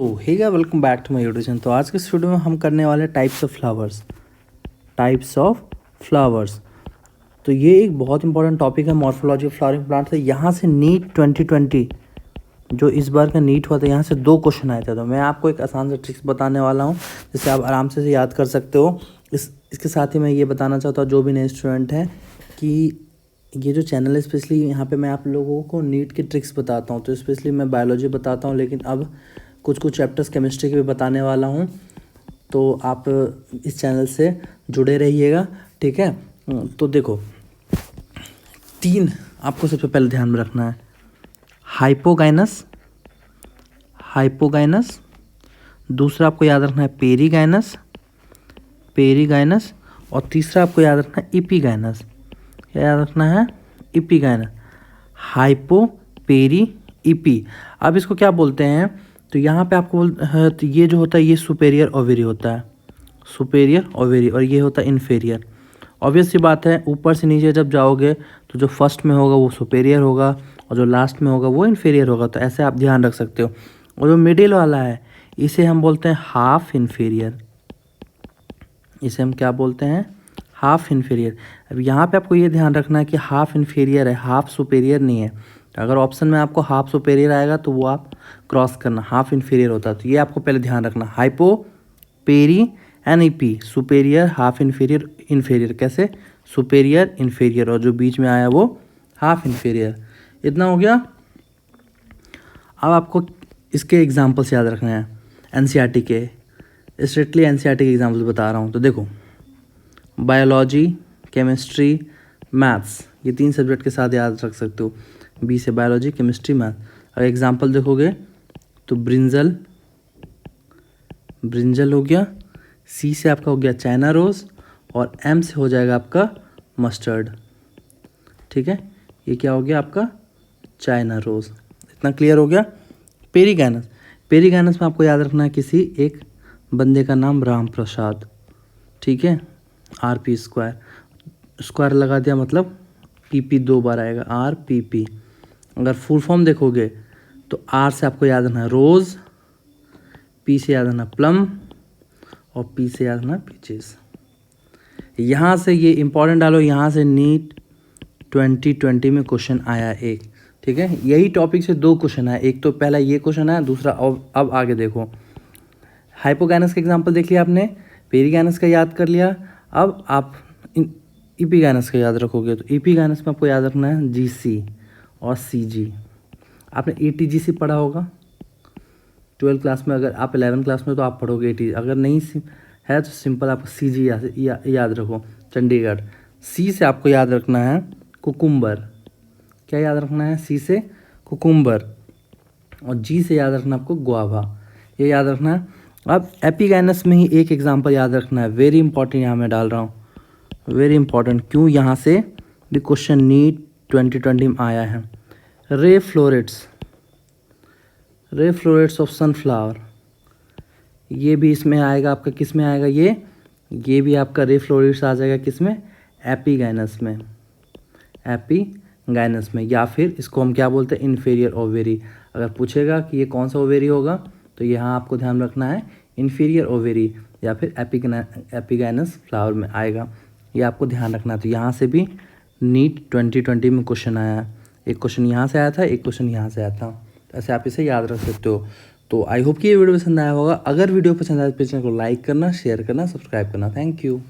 तो hey guys welcome back to my YouTube channel. तो आज के इस वीडियो में हम करने वाले टाइप्स ऑफ फ्लावर्स। तो ये एक बहुत इंपॉर्टेंट टॉपिक है, मॉर्फोलॉजी ऑफ फ्लावरिंग प्लांट से। यहाँ से नीट 2020 जो इस बार का नीट हुआ था, यहाँ से 2 क्वेश्चन आए थे। तो मैं आपको एक आसान से ट्रिक्स बताने वाला हूँ जिससे आप आराम से याद कर सकते हो। इसके साथ ही मैं ये बताना चाहता हूँ जो भी नए स्टूडेंट हैं कि ये जो चैनल है, स्पेशली यहाँ पे मैं आप लोगों को नीट की ट्रिक्स बताता हूँ। तो स्पेशली मैं बायोलॉजी बताता हूँ, लेकिन अब कुछ चैप्टर्स केमिस्ट्री के भी बताने वाला हूँ। तो आप इस चैनल से जुड़े रहिएगा, ठीक है। तो देखो, 3 आपको सबसे पहले ध्यान में रखना है। हाइपोगाइनस, दूसरा आपको याद रखना है पेरीगाइनस, और तीसरा आपको याद रखना है इपीगाइनस। क्या याद रखना है? इपीगाइनस। Hypo, peri, epi. अब इसको क्या बोलते हैं? तो यहाँ पे आपको तो ये जो होता है ये सुपेरियर ओवेरी होता है, सुपेरियर ओवेरी, और ये होता है इन्फेरियर। ऑब्वियस सी बात है, ऊपर से नीचे जब जाओगे तो जो फर्स्ट में होगा वो सुपेरियर होगा और जो लास्ट में होगा वो इन्फेरियर होगा। तो ऐसे आप ध्यान रख सकते हो। और जो मिडिल वाला है इसे हम बोलते हैं हाफ इन्फेरियर। इसे हम क्या बोलते हैं? Half inferior. अब यहाँ पे आपको ये ध्यान रखना है कि हाफ इन्फेरियर है, हाफ सुपेरियर नहीं है। अगर ऑप्शन में आपको हाफ सुपेरियर आएगा तो वो आप क्रॉस करना, हाफ इन्फीरियर होता है। तो ये आपको पहले ध्यान रखना। Hypo, peri and epi, superior, half inferior, inferior. कैसे? सुपेरियर, इन्फीरियर, और जो बीच में आया वो हाफ इन्फीरियर। इतना हो गया। अब आपको इसके एग्जाम्पल्स याद रखना है, एनसीईआरटी के। स्ट्रिक्टली एनसीईआरटी के एग्जाम्पल्स बता रहा हूँ। तो देखो, बायोलॉजी, केमिस्ट्री, मैथ्स, ये 3 सब्जेक्ट के साथ याद रख सकते हो। बी से बायोलॉजी, केमिस्ट्री, मैथ। अगर एग्जाम्पल देखोगे तो ब्रिंजल हो गया, सी से आपका हो गया चाइना रोज, और एम से हो जाएगा आपका मस्टर्ड, ठीक है। ये क्या हो गया आपका? China rose. इतना क्लियर हो गया। पेरीगाइनस में आपको याद रखना है किसी एक बंदे का नाम राम प्रसाद, ठीक है। RP स्क्वायर लगा दिया, मतलब PP 2 बार आएगा, RPP। अगर फुल फॉर्म देखोगे तो R से आपको याद रखना है रोज़, P से याद रखना प्लम, और P से याद रखना पीचेस। यहाँ से ये इंपॉर्टेंट डालो, यहाँ से नीट 2020 में क्वेश्चन आया एक, ठीक है। यही टॉपिक से 2 क्वेश्चन आया। एक तो पहला ये क्वेश्चन आया, दूसरा अब आगे देखो। हाइपोगाइनस का एग्जाम्पल देख लिया आपने, पेरीगाइनस का याद कर लिया। अब आप इपीगाइनस का याद रखोगे तो इपीगाइनस में आपको याद रखना है GC और CG। आपने ATGC पढ़ा होगा 12th क्लास में। अगर आप 11th क्लास में तो आप पढ़ोगे ATG। अगर नहीं है तो सिंपल आपको CG याद रखो, चंडीगढ़। C से आपको याद रखना है कुकुम्बर। क्या याद रखना है? C से कुकुम्बर, और G से याद रखना आपको गुआवा। ये याद रखना है। अब एपीगाइनस में ही एक एग्जाम्पल याद रखना है, वेरी इंपॉर्टेंट, यहाँ मैं डाल रहा हूँ, वेरी इंपॉर्टेंट। क्यों? यहाँ से भी क्वेश्चन नीट 2020 में आया है। रे फ्लोरेट्स ऑफ सनफ्लावर, ये भी इसमें आएगा आपका। किस में आएगा? ये भी आपका रे फ्लोरेट्स आ जाएगा। किस में? एपीगाइनस में, या फिर इसको हम क्या बोलते हैं? Inferior ovary. अगर पूछेगा कि ये कौन सा ओवेरी होगा तो यहाँ आपको ध्यान रखना है इन्फीरियर ओवेरी या फिर एपीगाइनस फ्लावर में आएगा। ये आपको ध्यान रखना है। तो यहाँ से भी नीट 2020 में क्वेश्चन आया है। एक क्वेश्चन यहाँ से आया था, एक क्वेश्चन यहाँ से आया था। ऐसे आप इसे याद रख सकते हो। तो आई होप कि ये वीडियो पसंद आया होगा। अगर वीडियो पसंद आया तो चैनल को लाइक करना, शेयर करना, सब्सक्राइब करना। Thank you.